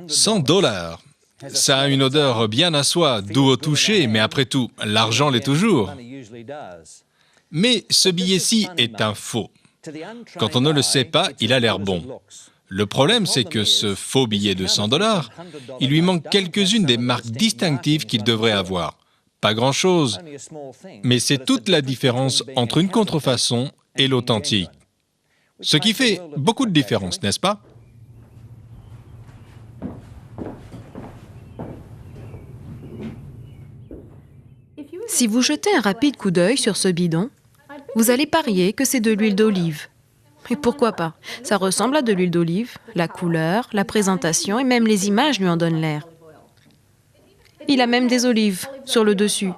$100. Ça a une odeur bien à soi, doux au toucher, mais après tout, l'argent l'est toujours. Mais ce billet-ci est un faux. Quand on ne le sait pas, il a l'air bon. Le problème, c'est que ce faux billet de $100, il lui manque quelques-unes des marques distinctives qu'il devrait avoir. Pas grand-chose, mais c'est toute la différence entre une contrefaçon et l'authentique. Ce qui fait beaucoup de différence, n'est-ce pas? Si vous jetez un rapide coup d'œil sur ce bidon, vous allez parier que c'est de l'huile d'olive. Et pourquoi pas? Ça ressemble à de l'huile d'olive, la couleur, la présentation et même les images lui en donnent l'air. Il a même des olives sur le dessus.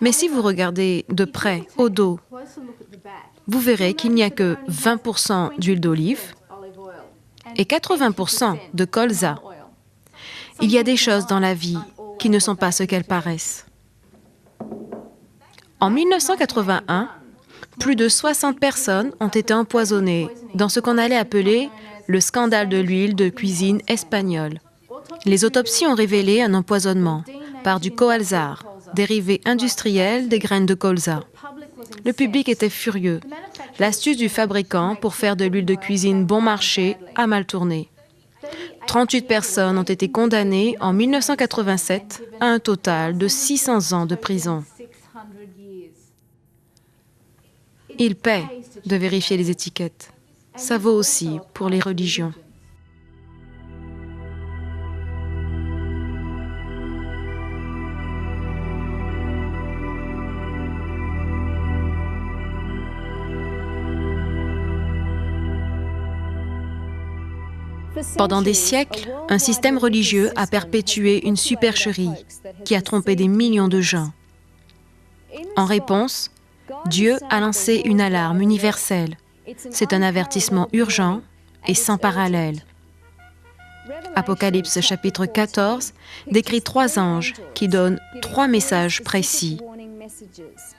Mais si vous regardez de près, au dos, vous verrez qu'il n'y a que 20% d'huile d'olive et 80% de colza. Il y a des choses dans la vie qui ne sont pas ce qu'elles paraissent. En 1981, plus de 60 personnes ont été empoisonnées dans ce qu'on allait appeler le scandale de l'huile de cuisine espagnole. Les autopsies ont révélé un empoisonnement par du colzar, dérivé industriel des graines de colza. Le public était furieux. L'astuce du fabricant pour faire de l'huile de cuisine bon marché a mal tourné. 38 personnes ont été condamnées en 1987 à un total de 600 ans de prison. Il paie de vérifier les étiquettes. Ça vaut aussi pour les religions. Pendant des siècles, un système religieux a perpétué une supercherie qui a trompé des millions de gens. En réponse, Dieu a lancé une alarme universelle. C'est un avertissement urgent et sans parallèle. Apocalypse chapitre 14 décrit 3 anges qui donnent 3 messages précis.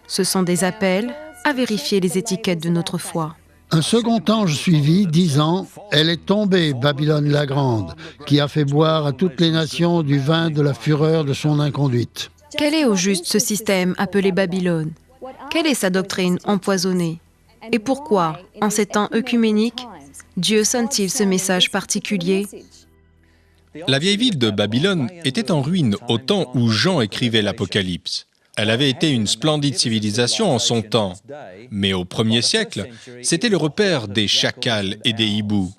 Ce sont des appels à vérifier les étiquettes de notre foi. Un second ange suivit, disant « Elle est tombée, Babylone la grande, qui a fait boire à toutes les nations du vin de la fureur de son inconduite. » Quel est au juste ce système appelé Babylone? Quelle est sa doctrine empoisonnée? Et pourquoi, en ces temps œcuméniques, Dieu sonne-t-il ce message particulier? La vieille ville de Babylone était en ruine au temps où Jean écrivait l'Apocalypse. Elle avait été une splendide civilisation en son temps, mais au 1er siècle, c'était le repère des chacals et des hiboux.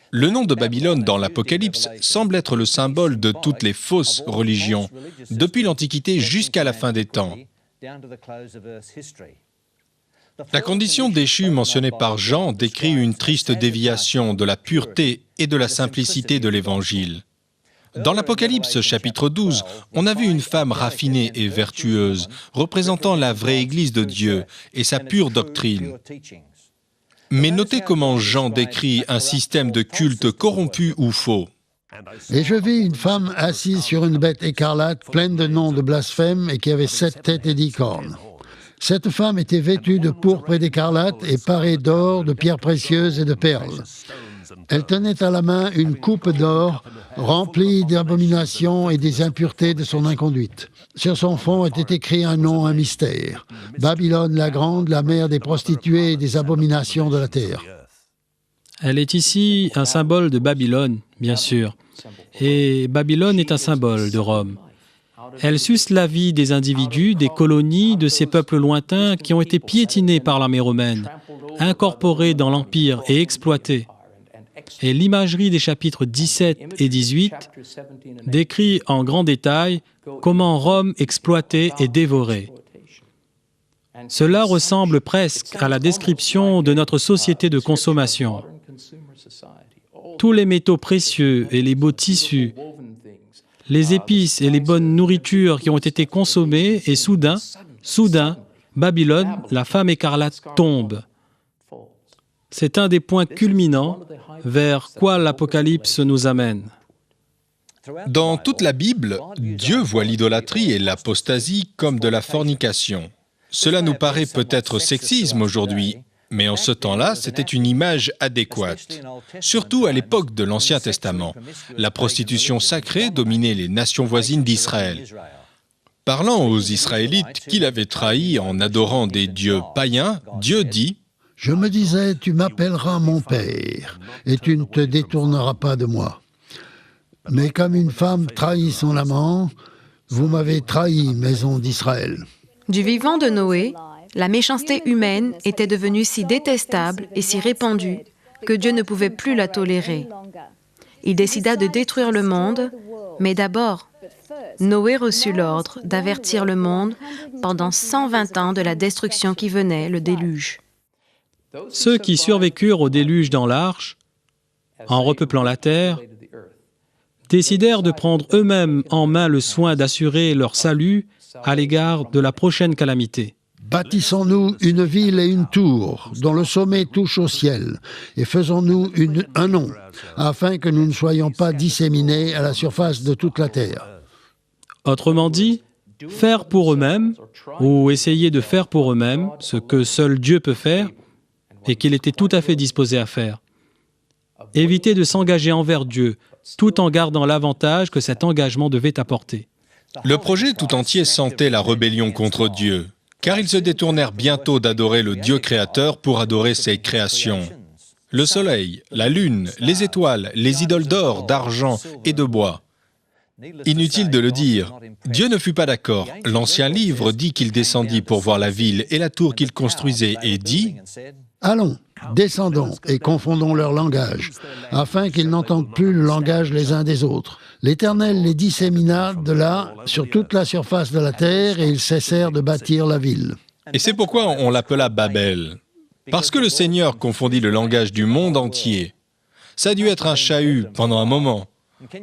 Le nom de Babylone dans l'Apocalypse semble être le symbole de toutes les fausses religions, depuis l'Antiquité jusqu'à la fin des temps. La condition déchue mentionnée par Jean décrit une triste déviation de la pureté et de la simplicité de l'Évangile. Dans l'Apocalypse chapitre 12, on a vu une femme raffinée et vertueuse, représentant la vraie Église de Dieu et sa pure doctrine. Mais notez comment Jean décrit un système de culte corrompu ou faux. Et je vis une femme assise sur une bête écarlate, pleine de noms de blasphème, et qui avait 7 têtes et 10 cornes. Cette femme était vêtue de pourpre et d'écarlate, et parée d'or, de pierres précieuses et de perles. Elle tenait à la main une coupe d'or, remplie d'abominations et des impuretés de son inconduite. Sur son front était écrit un nom, un mystère. Babylone la grande, la mère des prostituées et des abominations de la terre. Elle est ici un symbole de Babylone, bien sûr. Et Babylone est un symbole de Rome. Elle suce la vie des individus, des colonies, de ces peuples lointains qui ont été piétinés par l'armée romaine, incorporés dans l'Empire et exploités. Et l'imagerie des chapitres 17 et 18 décrit en grand détail comment Rome exploitait et dévorait. Cela ressemble presque à la description de notre société de consommation. Tous les métaux précieux et les beaux tissus, les épices et les bonnes nourritures qui ont été consommées, et soudain, Babylone, la femme écarlate, tombe. C'est un des points culminants vers quoi l'Apocalypse nous amène. Dans toute la Bible, Dieu voit l'idolâtrie et l'apostasie comme de la fornication. Cela nous paraît peut-être sexisme aujourd'hui, Mais en ce temps-là, c'était une image adéquate. Surtout à l'époque de l'Ancien Testament, la prostitution sacrée dominait les nations voisines d'Israël. Parlant aux Israélites qu'il avait trahis en adorant des dieux païens, Dieu dit « Je me disais, tu m'appelleras mon père, et tu ne te détourneras pas de moi. Mais comme une femme trahit son amant, vous m'avez trahi, maison d'Israël. » Du vivant de Noé, la méchanceté humaine était devenue si détestable et si répandue que Dieu ne pouvait plus la tolérer. Il décida de détruire le monde, mais d'abord, Noé reçut l'ordre d'avertir le monde pendant 120 ans de la destruction qui venait, le déluge. Ceux qui survécurent au déluge dans l'arche, en repeuplant la terre, décidèrent de prendre eux-mêmes en main le soin d'assurer leur salut à l'égard de la prochaine calamité. Bâtissons-nous une ville et une tour, dont le sommet touche au ciel, et faisons-nous un nom, afin que nous ne soyons pas disséminés à la surface de toute la terre. Autrement dit, faire pour eux-mêmes, ou essayer de faire pour eux-mêmes ce que seul Dieu peut faire, et qu'il était tout à fait disposé à faire. Éviter de s'engager envers Dieu, tout en gardant l'avantage que cet engagement devait apporter. Le projet tout entier sentait la rébellion contre Dieu, car ils se détournèrent bientôt d'adorer le Dieu créateur pour adorer ses créations. Le soleil, la lune, les étoiles, les idoles d'or, d'argent et de bois. Inutile de le dire, Dieu ne fut pas d'accord. L'Ancien Livre dit qu'il descendit pour voir la ville et la tour qu'il construisait et dit « Allons, descendons et confondons leur langage, afin qu'ils n'entendent plus le langage les uns des autres. L'Éternel les dissémina de là sur toute la surface de la terre et ils cessèrent de bâtir la ville. » Et c'est pourquoi on l'appela Babel. Parce que le Seigneur confondit le langage du monde entier. Ça a dû être un chahut pendant un moment.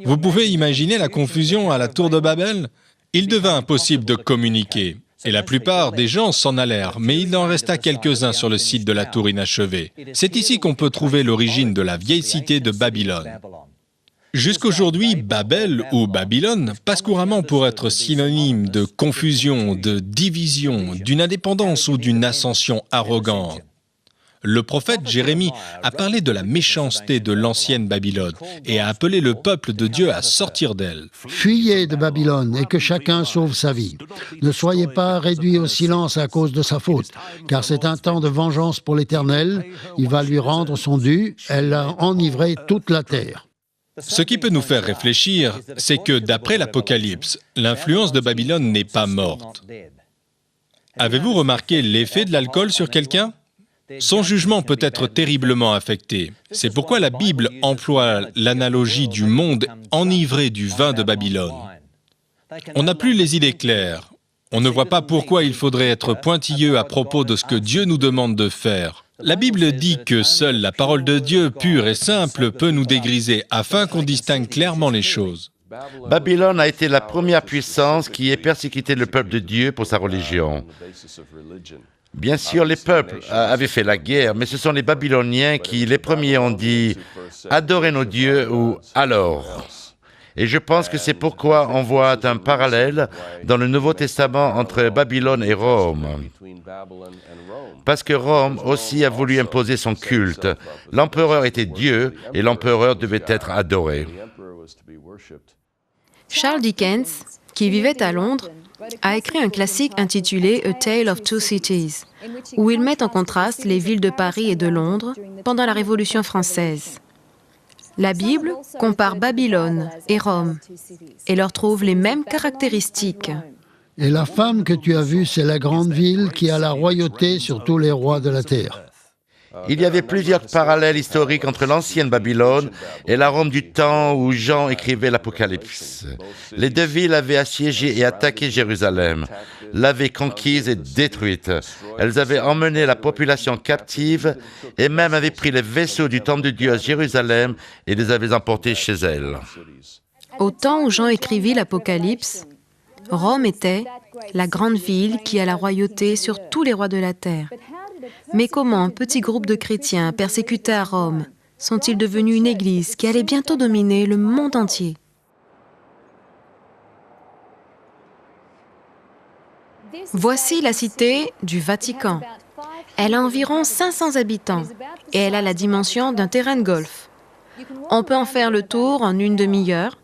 Vous pouvez imaginer la confusion à la tour de Babel? Il devint impossible de communiquer. Et la plupart des gens s'en allèrent, mais il en resta quelques-uns sur le site de la tour inachevée. C'est ici qu'on peut trouver l'origine de la vieille cité de Babylone. Jusqu'aujourd'hui, Babel ou Babylone passe couramment pour être synonyme de confusion, de division, d'une indépendance ou d'une ascension arrogante. Le prophète Jérémie a parlé de la méchanceté de l'ancienne Babylone et a appelé le peuple de Dieu à sortir d'elle. « Fuyez de Babylone et que chacun sauve sa vie. Ne soyez pas réduits au silence à cause de sa faute, car c'est un temps de vengeance pour l'Éternel. Il va lui rendre son dû. Elle a enivré toute la terre. » Ce qui peut nous faire réfléchir, c'est que d'après l'Apocalypse, l'influence de Babylone n'est pas morte. Avez-vous remarqué l'effet de l'alcool sur quelqu'un? Son jugement peut être terriblement affecté. C'est pourquoi la Bible emploie l'analogie du monde enivré du vin de Babylone. On n'a plus les idées claires. On ne voit pas pourquoi il faudrait être pointilleux à propos de ce que Dieu nous demande de faire. La Bible dit que seule la parole de Dieu pure et simple peut nous dégriser afin qu'on distingue clairement les choses. Babylone a été la première puissance qui ait persécuté le peuple de Dieu pour sa religion. Bien sûr, les peuples avaient fait la guerre, mais ce sont les Babyloniens qui, les premiers, ont dit « Adorez nos dieux » ou « Alors ». Et je pense que c'est pourquoi on voit un parallèle dans le Nouveau Testament entre Babylone et Rome. Parce que Rome aussi a voulu imposer son culte. L'empereur était Dieu et l'empereur devait être adoré. Charles Dickens, qui vivait à Londres, a écrit un classique intitulé A Tale of Two Cities, où il met en contraste les villes de Paris et de Londres pendant la Révolution française. La Bible compare Babylone et Rome et leur trouve les mêmes caractéristiques. Et la femme que tu as vue, c'est la grande ville qui a la royauté sur tous les rois de la terre. Il y avait plusieurs parallèles historiques entre l'ancienne Babylone et la Rome du temps où Jean écrivait l'Apocalypse. Les deux villes avaient assiégé et attaqué Jérusalem, l'avaient conquise et détruite. Elles avaient emmené la population captive et même avaient pris les vaisseaux du temple de Dieu à Jérusalem et les avaient emportés chez elles. Au temps où Jean écrivit l'Apocalypse, Rome était la grande ville qui a la royauté sur tous les rois de la terre. Mais comment un petit groupe de chrétiens persécutés à Rome sont-ils devenus une église qui allait bientôt dominer le monde entier? Voici la cité du Vatican. Elle a environ 500 habitants et elle a la dimension d'un terrain de golf. On peut en faire le tour en une demi-heure.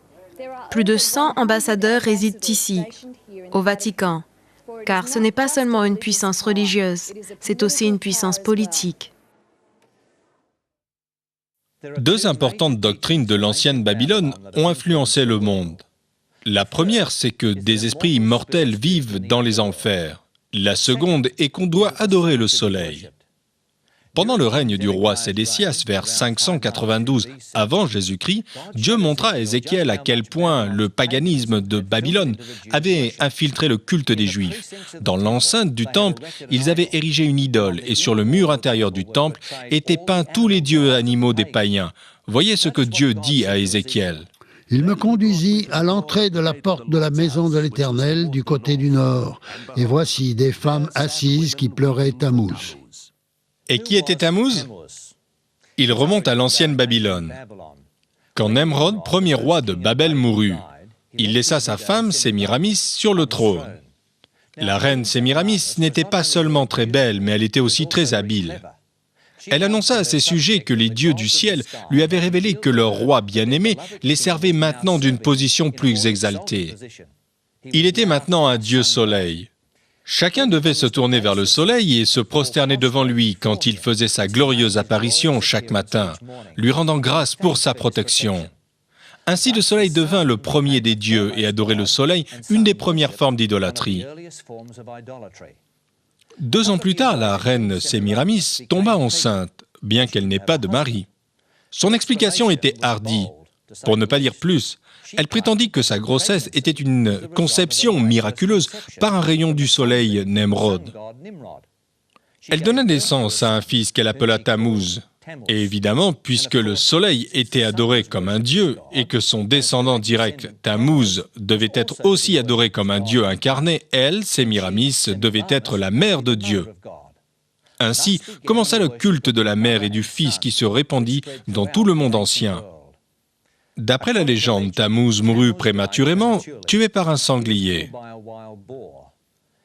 Plus de 100 ambassadeurs résident ici, au Vatican, car ce n'est pas seulement une puissance religieuse, c'est aussi une puissance politique. Deux importantes doctrines de l'ancienne Babylone ont influencé le monde. La première, c'est que des esprits immortels vivent dans les enfers. La seconde est qu'on doit adorer le soleil. Pendant le règne du roi Sédécias, vers 592 avant Jésus-Christ, Dieu montra à Ézéchiel à quel point le paganisme de Babylone avait infiltré le culte des Juifs. Dans l'enceinte du temple, ils avaient érigé une idole et sur le mur intérieur du temple étaient peints tous les dieux animaux des païens. Voyez ce que Dieu dit à Ézéchiel. Il me conduisit à l'entrée de la porte de la maison de l'Éternel du côté du nord. Et voici des femmes assises qui pleuraient Tammuz. Et qui était Tammuz? Il remonte à l'ancienne Babylone. Quand Nemrod, premier roi de Babel, mourut, il laissa sa femme, Sémiramis, sur le trône. La reine Sémiramis n'était pas seulement très belle, mais elle était aussi très habile. Elle annonça à ses sujets que les dieux du ciel lui avaient révélé que leur roi bien-aimé les servait maintenant d'une position plus exaltée. Il était maintenant un dieu soleil. Chacun devait se tourner vers le soleil et se prosterner devant lui quand il faisait sa glorieuse apparition chaque matin, lui rendant grâce pour sa protection. Ainsi, le soleil devint le premier des dieux et adorer le soleil, une des premières formes d'idolâtrie. 2 ans plus tard, la reine Sémiramis tomba enceinte, bien qu'elle n'ait pas de mari. Son explication était hardie, pour ne pas dire plus. Elle prétendit que sa grossesse était une conception miraculeuse par un rayon du soleil Nemrod. Elle donna naissance à un fils qu'elle appela Tammuz. Et évidemment, puisque le soleil était adoré comme un dieu et que son descendant direct, Tammuz, devait être aussi adoré comme un dieu incarné, elle, Sémiramis, devait être la mère de Dieu. Ainsi commença le culte de la mère et du fils qui se répandit dans tout le monde ancien. D'après la légende, Tammuz mourut prématurément, tué par un sanglier.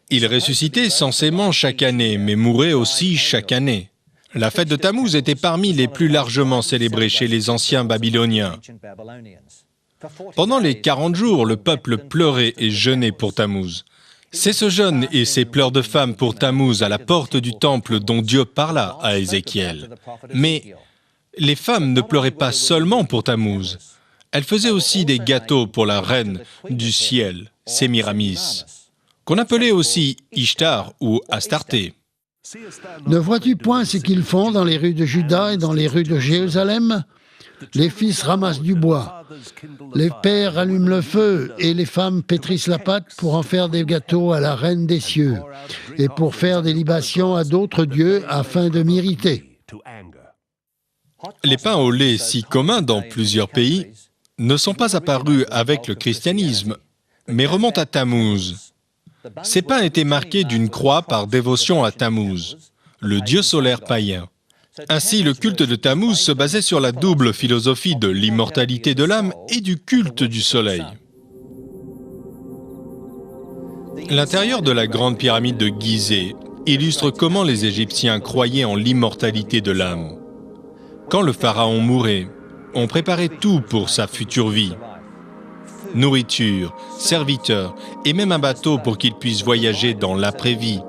Il ressuscitait censément chaque année, mais mourait aussi chaque année. La fête de Tammuz était parmi les plus largement célébrées chez les anciens Babyloniens. Pendant les 40 jours, le peuple pleurait et jeûnait pour Tammuz. C'est ce jeûne et ces pleurs de femmes pour Tammuz à la porte du temple dont Dieu parla à Ézéchiel. Mais les femmes ne pleuraient pas seulement pour Tammuz. Elles faisaient aussi des gâteaux pour la reine du ciel, Sémiramis, qu'on appelait aussi Ishtar ou Astarté. Ne vois-tu point ce qu'ils font dans les rues de Juda et dans les rues de Jérusalem? Les fils ramassent du bois, les pères allument le feu et les femmes pétrissent la pâte pour en faire des gâteaux à la reine des cieux et pour faire des libations à d'autres dieux afin de m'irriter. Les pains au lait si communs dans plusieurs pays ne sont pas apparus avec le christianisme, mais remontent à Tammuz. Ces pains étaient marqués d'une croix par dévotion à Tammuz, le dieu solaire païen. Ainsi, le culte de Tammuz se basait sur la double philosophie de l'immortalité de l'âme et du culte du soleil. L'intérieur de la grande pyramide de Gizeh illustre comment les Égyptiens croyaient en l'immortalité de l'âme. Quand le pharaon mourait, on préparait tout pour sa future vie. Nourriture, serviteurs et même un bateau pour qu'il puisse voyager dans l'après-vie.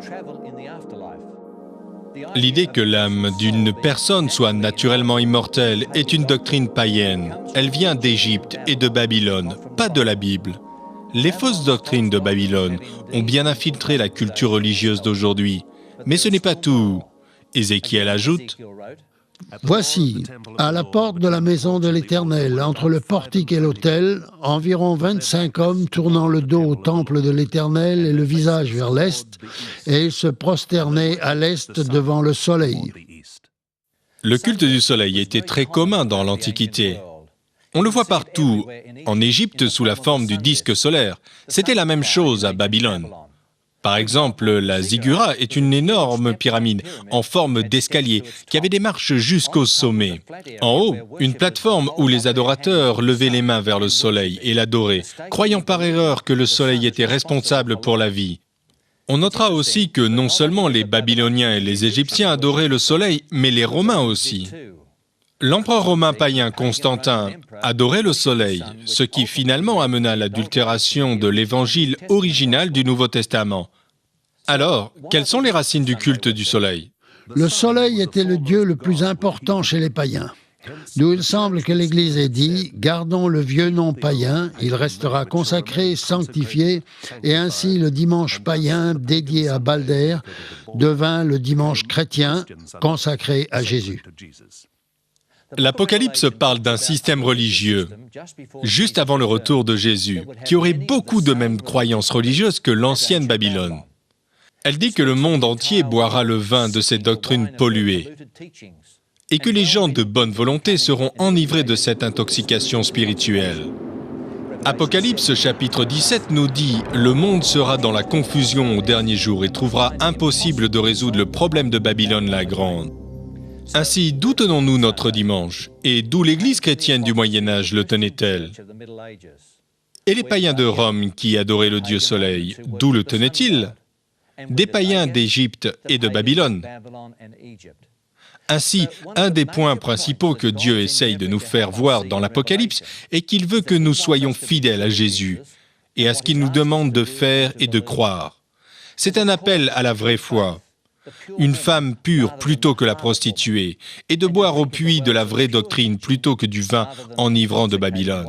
L'idée que l'âme d'une personne soit naturellement immortelle est une doctrine païenne. Elle vient d'Égypte et de Babylone, pas de la Bible. Les fausses doctrines de Babylone ont bien infiltré la culture religieuse d'aujourd'hui. Mais ce n'est pas tout. Ézéchiel ajoute: Voici, à la porte de la maison de l'Éternel, entre le portique et l'autel, environ 25 hommes tournant le dos au temple de l'Éternel et le visage vers l'est, et ils se prosternaient à l'est devant le soleil. Le culte du soleil était très commun dans l'Antiquité. On le voit partout, en Égypte sous la forme du disque solaire. C'était la même chose à Babylone. Par exemple, la Ziggurat est une énorme pyramide en forme d'escalier qui avait des marches jusqu'au sommet. En haut, une plateforme où les adorateurs levaient les mains vers le soleil et l'adoraient, croyant par erreur que le soleil était responsable pour la vie. On notera aussi que non seulement les Babyloniens et les Égyptiens adoraient le soleil, mais les Romains aussi. L'empereur romain païen Constantin adorait le soleil, ce qui finalement amena à l'adultération de l'évangile original du Nouveau Testament. Alors, quelles sont les racines du culte du soleil? Le soleil était le dieu le plus important chez les païens. D'où il semble que l'Église ait dit « Gardons le vieux nom païen, il restera consacré, sanctifié, et ainsi le dimanche païen dédié à Balder devint le dimanche chrétien consacré à Jésus. » L'Apocalypse parle d'un système religieux, juste avant le retour de Jésus, qui aurait beaucoup de mêmes croyances religieuses que l'ancienne Babylone. Elle dit que le monde entier boira le vin de ces doctrines polluées et que les gens de bonne volonté seront enivrés de cette intoxication spirituelle. Apocalypse chapitre 17 nous dit « Le monde sera dans la confusion au dernier jour et trouvera impossible de résoudre le problème de Babylone la Grande. » Ainsi, d'où tenons-nous notre dimanche? Et d'où l'Église chrétienne du Moyen-Âge le tenait-elle? Et les païens de Rome qui adoraient le Dieu Soleil, d'où le tenaient-ils? Des païens d'Égypte et de Babylone. Ainsi, un des points principaux que Dieu essaye de nous faire voir dans l'Apocalypse est qu'il veut que nous soyons fidèles à Jésus et à ce qu'il nous demande de faire et de croire. C'est un appel à la vraie foi. Une femme pure plutôt que la prostituée, et de boire au puits de la vraie doctrine plutôt que du vin enivrant de Babylone.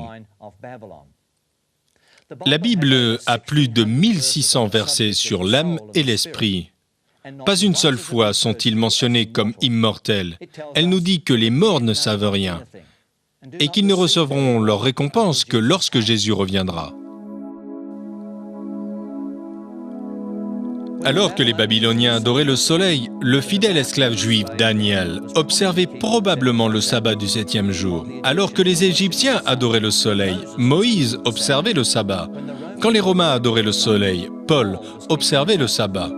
La Bible a plus de 1600 versets sur l'âme et l'esprit. Pas une seule fois sont-ils mentionnés comme immortels. Elle nous dit que les morts ne savent rien, et qu'ils ne recevront leur récompense que lorsque Jésus reviendra. Alors que les Babyloniens adoraient le soleil, le fidèle esclave juif Daniel observait probablement le sabbat du 7e jour. Alors que les Égyptiens adoraient le soleil, Moïse observait le sabbat. Quand les Romains adoraient le soleil, Paul observait le sabbat.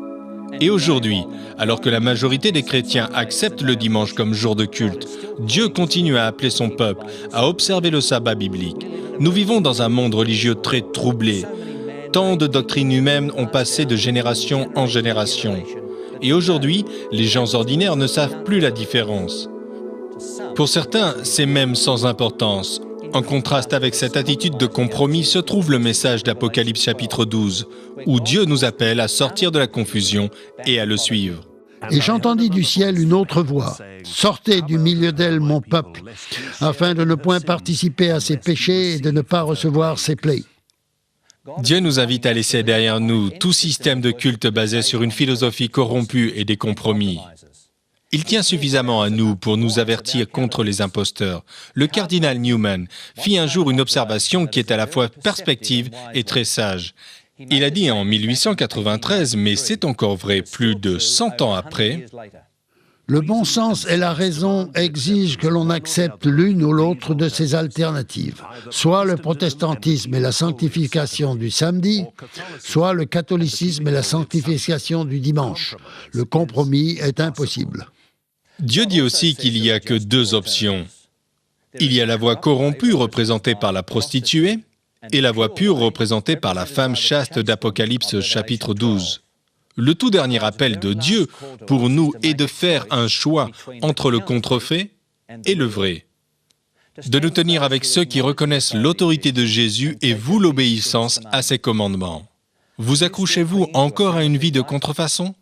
Et aujourd'hui, alors que la majorité des chrétiens acceptent le dimanche comme jour de culte, Dieu continue à appeler son peuple à observer le sabbat biblique. Nous vivons dans un monde religieux très troublé. Tant de doctrines humaines ont passé de génération en génération. Et aujourd'hui, les gens ordinaires ne savent plus la différence. Pour certains, c'est même sans importance. En contraste avec cette attitude de compromis se trouve le message d'Apocalypse chapitre 12, où Dieu nous appelle à sortir de la confusion et à le suivre. Et j'entendis du ciel une autre voix. « Sortez du milieu d'elle, mon peuple, afin de ne point participer à ses péchés et de ne pas recevoir ses plaies. » Dieu nous invite à laisser derrière nous tout système de culte basé sur une philosophie corrompue et des compromis. Il tient suffisamment à nous pour nous avertir contre les imposteurs. Le cardinal Newman fit un jour une observation qui est à la fois perspective et très sage. Il a dit en 1893, mais c'est encore vrai plus de 100 ans après, « Le bon sens et la raison exigent que l'on accepte l'une ou l'autre de ces alternatives, soit le protestantisme et la sanctification du samedi, soit le catholicisme et la sanctification du dimanche. Le compromis est impossible. » Dieu dit aussi qu'il n'y a que deux options. Il y a la voie corrompue représentée par la prostituée et la voie pure représentée par la femme chaste d'Apocalypse chapitre 12. Le tout dernier appel de Dieu pour nous est de faire un choix entre le contrefait et le vrai, de nous tenir avec ceux qui reconnaissent l'autorité de Jésus et vouent l'obéissance à ses commandements. Vous accrochez-vous encore à une vie de contrefaçon?